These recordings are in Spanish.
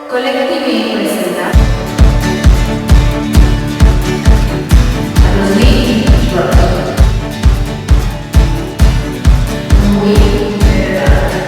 Colega TV presenta a los Lee Bros. Muy verdad.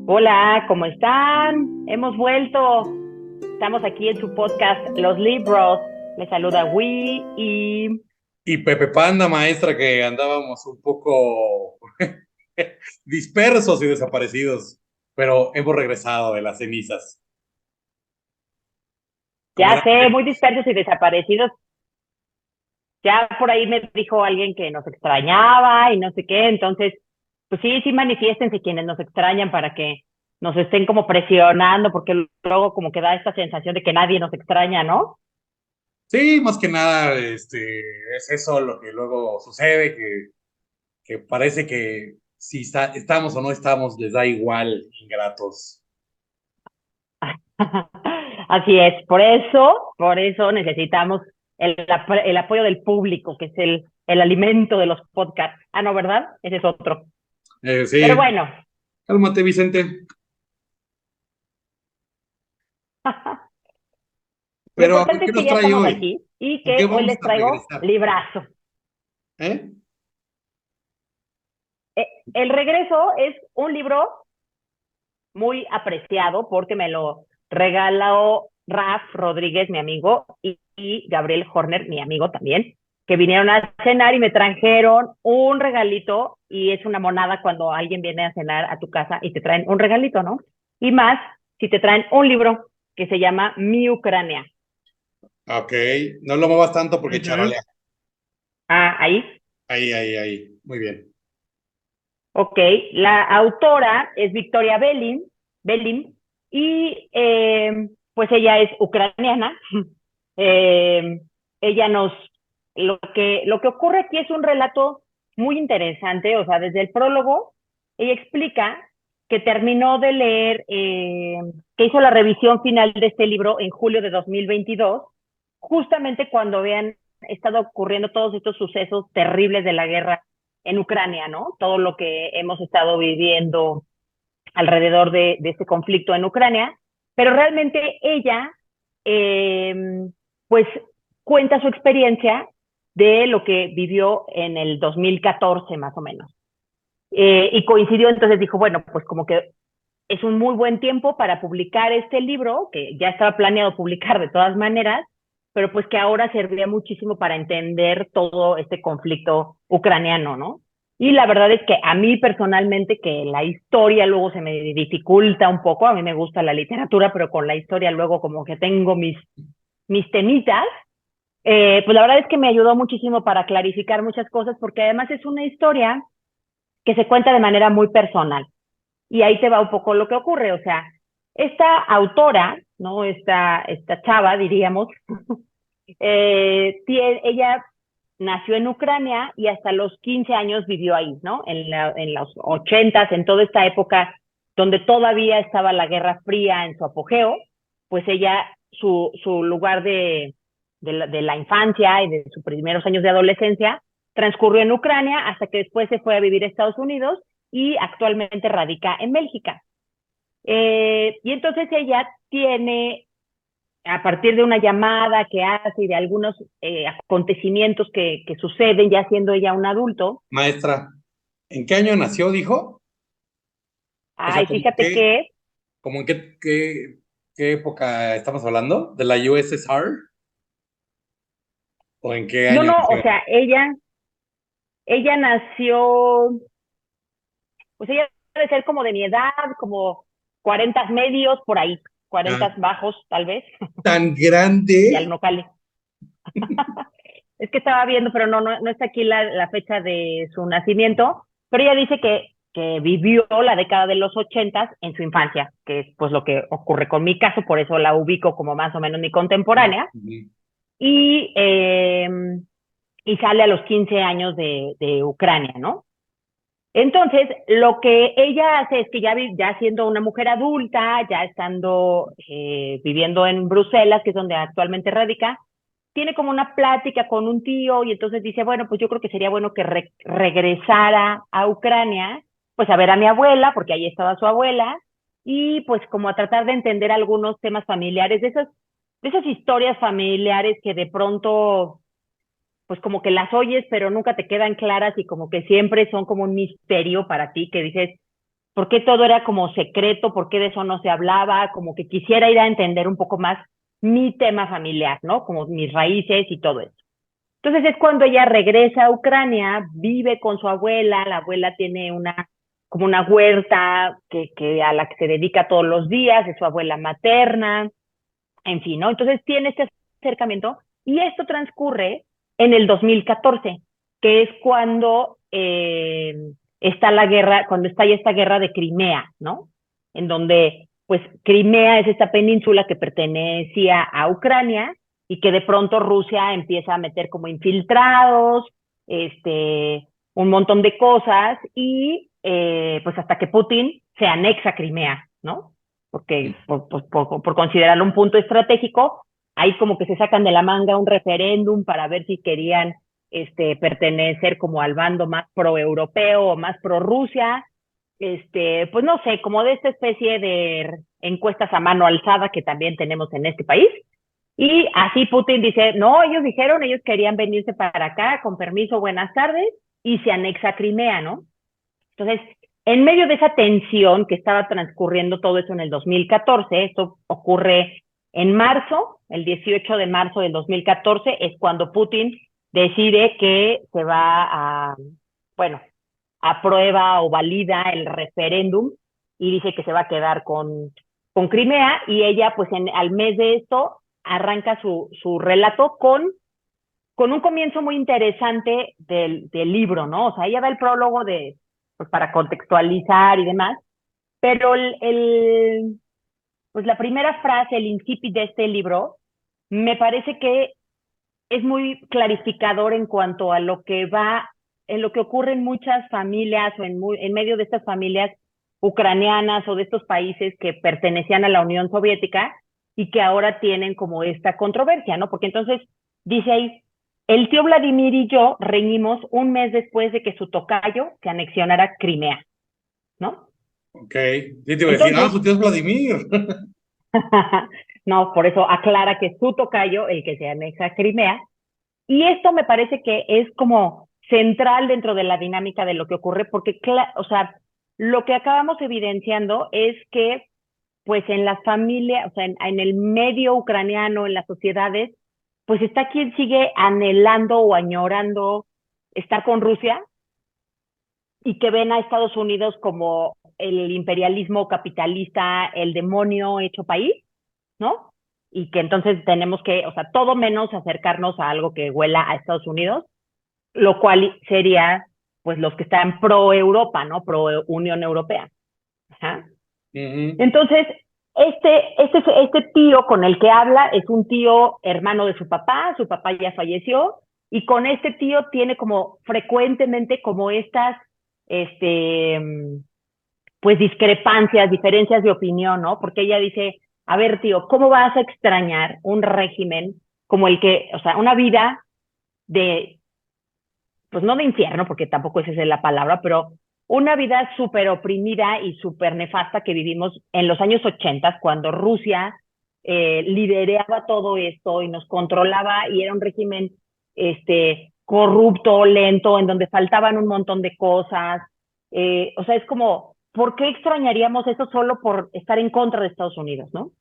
Hola, ¿cómo están? Hemos vuelto. Estamos aquí en su podcast Los Libros. Les saluda Wii Y Pepe Panda, maestra, que andábamos un poco dispersos y desaparecidos, pero hemos regresado de las cenizas. ¿Cómo ya la sé, ves? muy dispersos y desaparecidos. Ya por ahí me dijo alguien que nos extrañaba y no sé qué. Entonces, pues sí, manifiéstense quienes nos extrañan para que nos estén como presionando, porque luego como que da esta sensación de que nadie nos extraña, ¿no? Sí, más que nada, es eso lo que luego sucede, que parece que si estamos o no estamos, les da igual, ingratos. Así es, por eso necesitamos el apoyo del público, que es el alimento de los podcasts. Ah, no, ¿verdad? Ese es otro. Pero Sí, bueno, cálmate, Vicente. lo Pero a ver, importante ¿qué es que nos ya trae estamos hoy? aquí y ¿Con qué que hoy vamos les a traigo regresar? librazo. ¿Eh? El regreso es un libro muy apreciado porque me lo regaló Raf Rodríguez, mi amigo, y Gabriel Horner, mi amigo también, que vinieron a cenar y me trajeron un regalito, y es una monada cuando alguien viene a cenar a tu casa y te traen un regalito, ¿no? Y más si te traen un libro que se llama Mi Ucrania. Ok, no lo muevas tanto porque Uh-huh. charolea. Ah, ahí. Ahí. Muy bien. Ok, la autora es Victoria Belin y pues ella es ucraniana. Eh, ella lo que ocurre aquí es un relato muy interesante, o sea, desde el prólogo, ella explica que terminó de leer, que hizo la revisión final de este libro en julio de 2022, justamente cuando habían estado ocurriendo todos estos sucesos terribles de la guerra en Ucrania, ¿no? Todo lo que hemos estado viviendo alrededor de este conflicto en Ucrania, pero realmente ella, eh, pues, cuenta su experiencia de lo que vivió en el 2014 más o menos. Y coincidió, entonces dijo, bueno, pues como que es un muy buen tiempo para publicar este libro, que ya estaba planeado publicar de todas maneras, pero pues que ahora serviría muchísimo para entender todo este conflicto ucraniano, ¿no? Y la verdad es que a mí personalmente, que la historia luego se me dificulta un poco, a mí me gusta la literatura, pero con la historia luego como que tengo mis temitas, pues la verdad es que me ayudó muchísimo para clarificar muchas cosas, porque además es una historia que se cuenta de manera muy personal. Y ahí te va un poco lo que ocurre, o sea, esta autora, ¿no? Esta chava, diríamos, ella nació en Ucrania y hasta los 15 años vivió ahí, ¿no? En los 80s, en toda esta época donde todavía estaba la Guerra Fría en su apogeo, pues ella, su lugar de la infancia y de sus primeros años de adolescencia transcurrió en Ucrania hasta que después se fue a vivir a Estados Unidos y actualmente radica en Bélgica. Y entonces ella tiene, a partir de una llamada que hace y de algunos acontecimientos que suceden ya siendo ella un adulto, Maestra, ¿en qué año nació, dijo? O sea, ay, fíjate que, como en qué época estamos hablando? ¿De la USSR? ¿O en qué no, año no, o nació? sea, ella nació, pues ella debe ser como de mi edad, como 40 medios por ahí, Ah, 40 bajos tal vez, tan y al grande. nocale. Es que estaba viendo, pero no está aquí la fecha de su nacimiento, pero ella dice que vivió la década de los 80 en su infancia, que es pues lo que ocurre con mi caso, por eso la ubico como más o menos mi contemporánea, Ujú. y, eh, y sale a los 15 años de Ucrania, ¿no? Entonces, lo que ella hace es que ya siendo una mujer adulta, ya estando viviendo en Bruselas, que es donde actualmente radica, tiene como una plática con un tío y entonces dice, bueno, pues yo creo que sería bueno que regresara a Ucrania, pues a ver a mi abuela, porque ahí estaba su abuela, y pues como a tratar de entender algunos temas familiares, de esas historias familiares que de pronto, pues como que las oyes, pero nunca te quedan claras y como que siempre son como un misterio para ti, que dices, ¿por qué todo era como secreto? ¿Por qué de eso no se hablaba? Como que quisiera ir a entender un poco más mi tema familiar, ¿no? Como mis raíces y todo eso. Entonces es cuando ella regresa a Ucrania, vive con su abuela, la abuela tiene como una huerta a la que se dedica todos los días, es su abuela materna, en fin, ¿no? Entonces tiene este acercamiento y esto transcurre en el 2014, que es cuando está la guerra, cuando está ya esta guerra de Crimea, ¿no? En donde, pues, Crimea es esta península que pertenecía a Ucrania y que de pronto Rusia empieza a meter como infiltrados, un montón de cosas y pues hasta que Putin se anexa Crimea, ¿no? Porque por considerarlo un punto estratégico, ahí como que se sacan de la manga un referéndum para ver si querían pertenecer como al bando más pro-europeo o más pro-Rusia, pues no sé, como de esta especie de encuestas a mano alzada que también tenemos en este país. Y así Putin dice, no, ellos dijeron, ellos querían venirse para acá, con permiso, buenas tardes, y se anexa Crimea, ¿no? Entonces, en medio de esa tensión que estaba transcurriendo todo eso en el 2014, esto ocurre en marzo, el 18 de marzo del 2014, es cuando Putin decide que se va bueno, aprueba o valida el referéndum y dice que se va a quedar con Crimea y ella, pues al mes de esto, arranca su relato con un comienzo muy interesante del libro, ¿no? O sea, ella da el prólogo pues para contextualizar y demás, pero pues la primera frase, el incipit de este libro, me parece que es muy clarificador en cuanto a en lo que ocurre en muchas familias o en medio de estas familias ucranianas o de estos países que pertenecían a la Unión Soviética y que ahora tienen como esta controversia, ¿no? Porque entonces dice ahí, el tío Vladimir y yo reñimos un mes después de que su tocayo se anexionara Crimea, ¿no? Ok, sí te iba a decir, Entonces, su tío es Vladimir. no, por eso aclara que es su tocayo el que se anexa a Crimea. Y esto me parece que es como central dentro de la dinámica de lo que ocurre, porque, o sea, lo que acabamos evidenciando es que, pues en las familias, o sea, en el medio ucraniano, en las sociedades, pues está quien sigue anhelando o añorando estar con Rusia y que ven a Estados Unidos como el imperialismo capitalista, el demonio hecho país, ¿no? Y que entonces tenemos que, o sea, todo menos acercarnos a algo que huela a Estados Unidos, lo cual sería, pues, los que están pro Europa, ¿no? Pro Unión Europea. Ajá. Ujú. Entonces, este tío con el que habla es un tío hermano de su papá ya falleció, y con este tío tiene como frecuentemente como estas, este, pues discrepancias, diferencias de opinión, ¿no? Porque ella dice, a ver, tío, ¿cómo vas a extrañar un régimen como el que, o sea, una vida de, pues no de infierno, porque tampoco esa es la palabra, pero una vida súper oprimida y súper nefasta que vivimos en los años 80, cuando Rusia lideraba todo esto y nos controlaba y era un régimen corrupto, lento, en donde faltaban un montón de cosas. O sea, es como, ¿por qué extrañaríamos eso solo por estar en contra de Estados Unidos, no?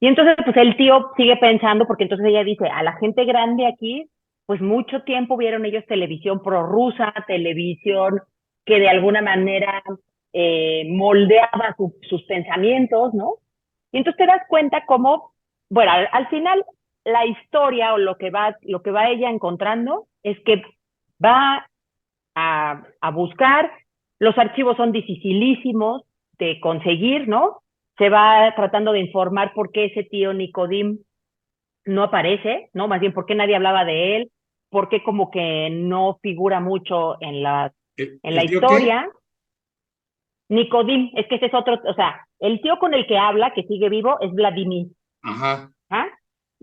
Y entonces, pues el tío sigue pensando, porque entonces ella dice, a la gente grande aquí, pues mucho tiempo vieron ellos televisión prorrusa, televisión que de alguna manera moldeaba sus pensamientos, ¿no? Y entonces te das cuenta cómo, bueno, al final la historia o lo que va ella encontrando es que va a buscar, los archivos son dificilísimos de conseguir, ¿no? Se va tratando de informar por qué ese tío Nicodim no aparece, ¿no? Más bien por qué nadie hablaba de él, por qué como que no figura mucho en la ¿El tío qué? historia. Nicodim, es que ese es otro, o sea, el tío con el que habla, que sigue vivo, es Vladimir, Ajá. ¿ah?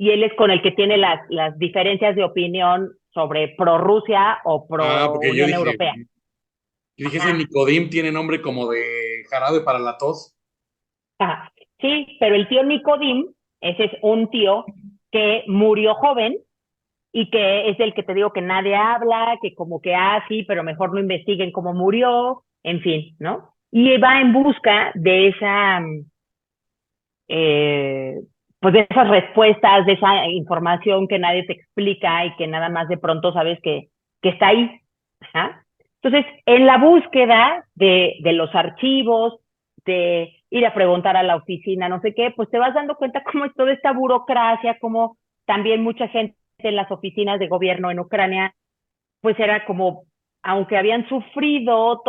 y él es con el que tiene las diferencias de opinión sobre pro-Rusia o Porque yo pro-Unión dije, Europea. ese Ajá, Nicodim tiene nombre como de jarabe para la tos. ajá. Sí, pero el tío Nicodim, ese es un tío que murió joven y que es el que te digo que nadie habla, que como que sí, pero mejor no investiguen cómo murió, en fin, ¿no? Y va en busca de eh, pues de esas respuestas, de esa información que nadie te explica y que nada más de pronto sabes que está ahí. Ajá. Entonces, en la búsqueda de los archivos, de ir a preguntar a la oficina, no sé qué, pues te vas dando cuenta cómo es toda esta burocracia, cómo también mucha gente en las oficinas de gobierno en Ucrania, pues era como, aunque habían sufrido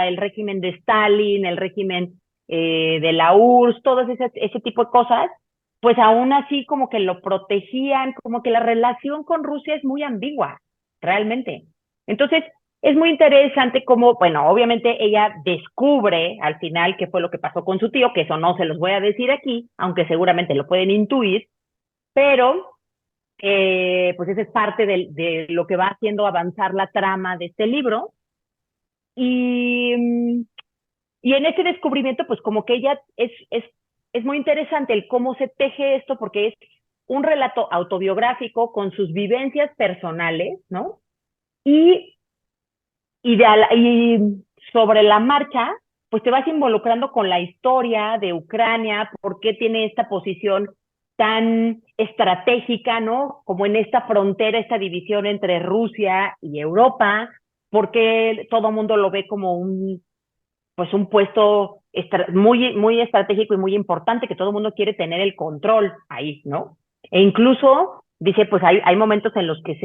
el régimen de Stalin, el régimen de la URSS, todo ese tipo de cosas, pues aún así como que lo protegían, como que la relación con Rusia es muy ambigua, realmente. Entonces, es muy interesante como, bueno, obviamente ella descubre al final qué fue lo que pasó con su tío, que eso no se los voy a decir aquí, aunque seguramente lo pueden intuir, pero pues esa es parte de lo que va haciendo avanzar la trama de este libro. Y, y en ese descubrimiento, pues como que ella es muy interesante el cómo se teje esto, porque es un relato autobiográfico con sus vivencias personales, ¿no? Y, y sobre la marcha, pues te vas involucrando con la historia de Ucrania, por qué tiene esta posición tan estratégica, ¿no? Como en esta frontera, esta división entre Rusia y Europa, porque todo el mundo lo ve como pues un puesto muy estratégico y muy importante, que todo el mundo quiere tener el control ahí, ¿no? E incluso, dice, pues hay momentos en los que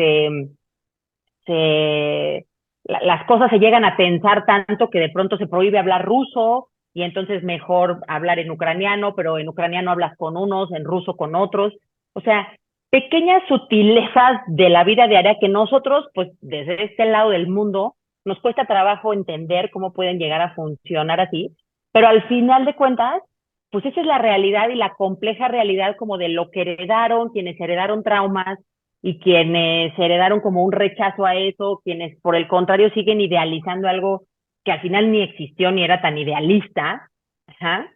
las cosas se llegan a tensar tanto que de pronto se prohíbe hablar ruso y entonces mejor hablar en ucraniano, pero en ucraniano hablas con unos, en ruso con otros. O sea, pequeñas sutilezas de la vida diaria que nosotros, pues desde este lado del mundo, nos cuesta trabajo entender cómo pueden llegar a funcionar así, pero al final de cuentas, pues esa es la realidad y la compleja realidad como de lo que heredaron, quienes heredaron traumas, y quienes heredaron como un rechazo a eso, quienes por el contrario siguen idealizando algo que al final ni existió ni era tan idealista. Ajá.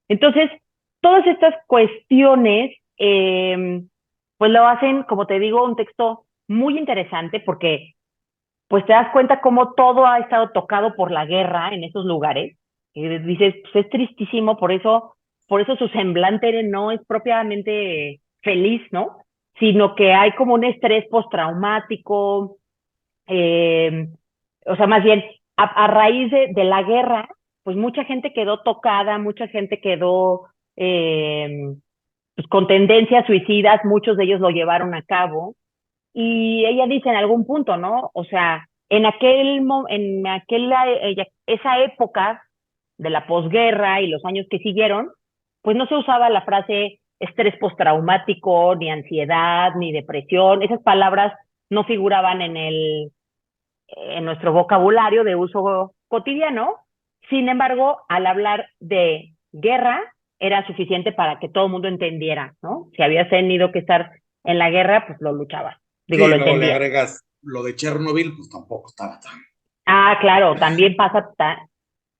Entonces, todas estas cuestiones, pues lo hacen, como te digo, un texto muy interesante porque pues te das cuenta cómo todo ha estado tocado por la guerra en esos lugares. Y dices, pues es tristísimo, por eso su semblante no es propiamente feliz, ¿no? Sino que hay como un estrés postraumático, eh, o sea, más bien, a raíz de la guerra, pues mucha gente quedó tocada, mucha gente quedó pues, con tendencias suicidas, muchos de ellos lo llevaron a cabo, y ella dice en algún punto, ¿no? O sea, esa época de la posguerra y los años que siguieron, pues no se usaba la frase estrés postraumático, ni ansiedad, ni depresión. Esas palabras no figuraban en nuestro vocabulario de uso cotidiano. Sin embargo, al hablar de guerra, era suficiente para que todo el mundo entendiera, ¿no? Si habías tenido que estar en la guerra, pues lo luchabas. Digo, Sí, lo luego le entendías. agregas lo de Chernobyl, pues tampoco estaba tan. Claro, también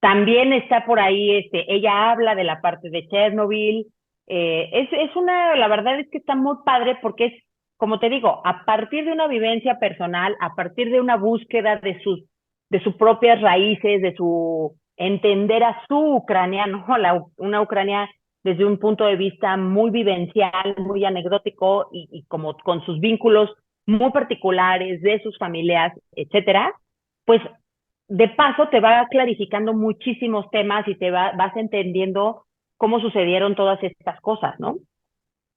también está por ahí, ella habla de la parte de Chernobyl. La verdad es que está muy padre porque es, como te digo, a partir de una vivencia personal, a partir de una búsqueda de sus propias raíces, de su entender a su Ucrania, ¿no? Una Ucrania desde un punto de vista muy vivencial, muy anecdótico y como con sus vínculos muy particulares de sus familias, etcétera, pues de paso te va clarificando muchísimos temas y vas entendiendo cómo sucedieron todas estas cosas, ¿no?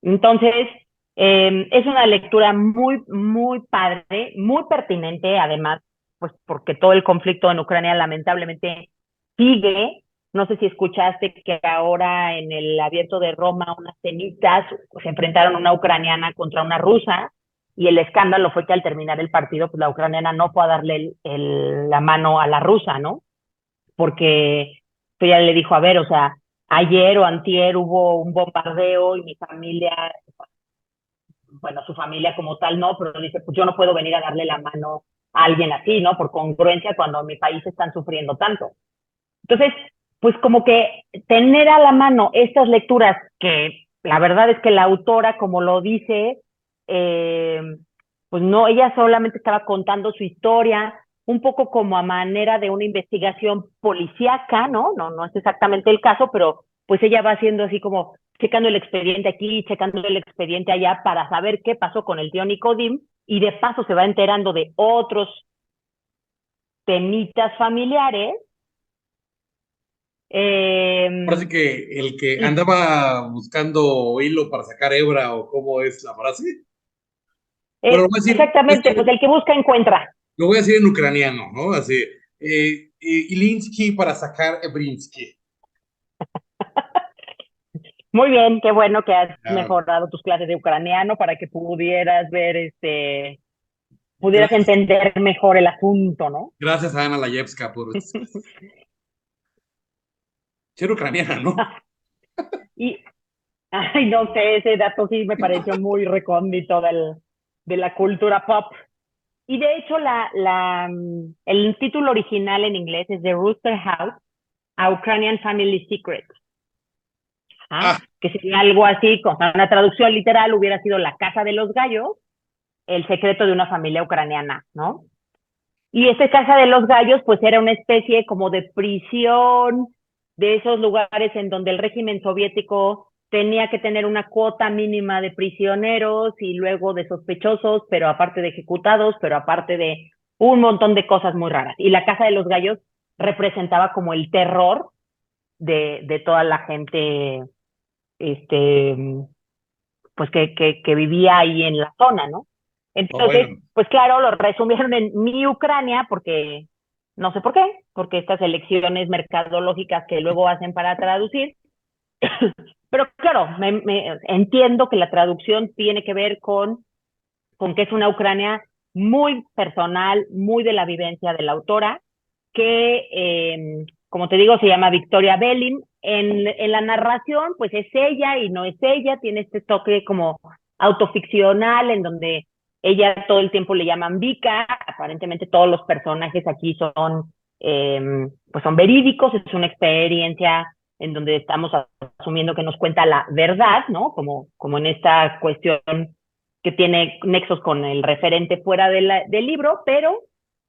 Entonces, es una lectura muy, muy padre, muy pertinente, además, pues porque todo el conflicto en Ucrania lamentablemente sigue. No sé si escuchaste que ahora en el Abierto de Roma unas tenistas se enfrentaron una ucraniana contra una rusa y el escándalo fue que al terminar el partido, pues la ucraniana no fue a darle la mano a la rusa, ¿no? Porque ella le dijo, a ver, o sea, ayer o antier hubo un bombardeo y mi familia bueno, su familia como tal no, pero dice, pues yo no puedo venir a darle la mano a alguien así, ¿no? Por congruencia cuando en mi país están sufriendo tanto. Entonces, pues como que tener a la mano estas lecturas que la verdad es que la autora, como lo dice, eh, pues no, ella solamente estaba contando su historia, un poco como a manera de una investigación policíaca, ¿no? No es exactamente el caso, pero pues ella va haciendo así como checando el expediente aquí, checando el expediente allá para saber qué pasó con el tío Nicodim y de paso se va enterando de otros temitas familiares. Parece que el que Y andaba buscando hilo para sacar hebra, o cómo es la frase. Bueno, exactamente, pues el que busca encuentra. lo voy a decir en ucraniano, ¿no? Así, Ilinsky para sacar Ebrinsky. Muy bien, qué bueno que has Ah, mejorado tus clases de ucraniano para que pudieras ver, pudieras gracias, entender mejor el asunto, ¿no? gracias a Ana Layevska por estas clases. Ser ucraniana, ¿no? Y, ay, no sé, ese dato sí me pareció muy recóndito de la cultura pop. Y de hecho, el título original en inglés es The Rooster House, A Ukrainian Family Secret. Ah, Que sería algo así, con una traducción literal hubiera sido La Casa de los Gallos, el secreto de una familia ucraniana, ¿no? Y esta Casa de los Gallos, pues era una especie como de prisión, de esos lugares en donde el régimen soviético tenía que tener una cuota mínima de prisioneros y luego de sospechosos, pero aparte de ejecutados, pero aparte de un montón de cosas muy raras. Y la Casa de los Gallos representaba como el terror de toda la gente, este, pues que vivía ahí en la zona, ¿no? oh, bueno, Entonces, pues claro, lo resumieron en mi Ucrania porque, no sé por qué, porque estas elecciones mercadológicas que luego hacen para traducir, pero claro, entiendo que la traducción tiene que ver con que es una Ucrania muy personal, muy de la vivencia de la autora, que, como te digo, se llama Victoria Belin. En la narración, pues es ella y no es ella, tiene este toque como autoficcional en donde ella todo el tiempo le llaman Vika, aparentemente todos los personajes aquí pues son verídicos, es una experiencia en donde estamos asumiendo que nos cuenta la verdad, ¿no? Como en esta cuestión que tiene nexos con el referente fuera del libro,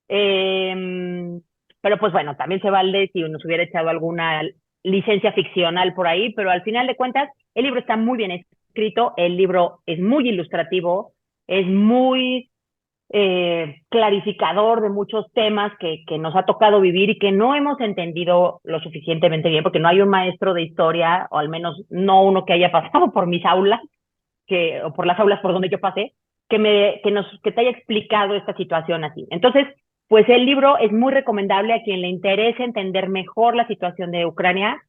eh, pero pues bueno, también se vale si nos hubiera echado alguna licencia ficcional por ahí, pero al final de cuentas, el libro está muy bien escrito, el libro es muy ilustrativo, es muy clarificador de muchos temas que nos ha tocado vivir y que no hemos entendido lo suficientemente bien, porque no hay un maestro de historia, o al menos no uno que haya pasado por mis aulas, o por las aulas por donde yo pasé, que te haya explicado esta situación así. Entonces, pues el libro es muy recomendable a quien le interese entender mejor la situación de Ucrania,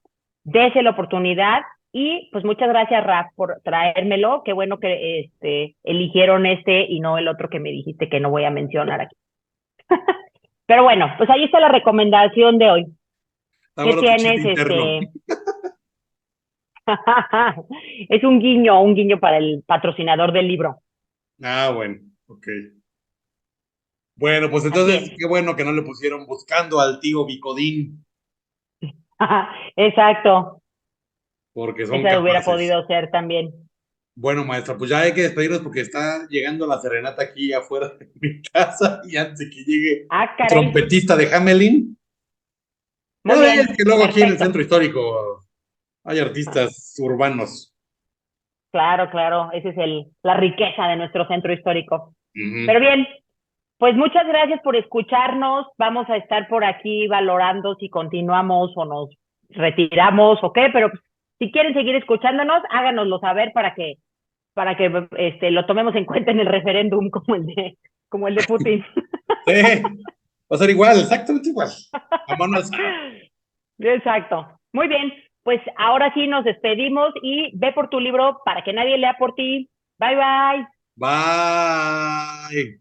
dése la oportunidad y pues muchas gracias, Raf, por traérmelo. Qué bueno que eligieron este y no el otro que me dijiste que no voy a mencionar aquí. Pero bueno, pues ahí está la recomendación de hoy. está ¿Qué bueno tu chiste tienes? interno. Es un guiño para el patrocinador del libro. Ah, bueno, ok. Bueno, pues Así entonces, es. qué bueno que no le pusieron buscando al tío Bicodín, Exacto. porque son Esa hubiera capaces. podido ser también. Bueno, maestra, pues ya hay que despedirnos porque está llegando la serenata aquí afuera de mi casa y antes de que llegue Ah, el caray. trompetista de Hamelin. Ya Muy ves que bien. luego aquí en el Perfecto. centro histórico hay artistas urbanos. Claro, claro. Esa es la riqueza de nuestro centro histórico. Pero Ujú. bien, pues muchas gracias por escucharnos. Vamos a estar por aquí valorando si continuamos o nos retiramos o qué, pero pues, si quieren seguir escuchándonos, háganoslo saber para que lo tomemos en cuenta en el referéndum como el de Putin. Sí, va a ser igual, exactamente igual. A mano alzada. Exacto. Muy bien, pues ahora sí nos despedimos y ve por tu libro para que nadie lea por ti. Bye bye. Bye.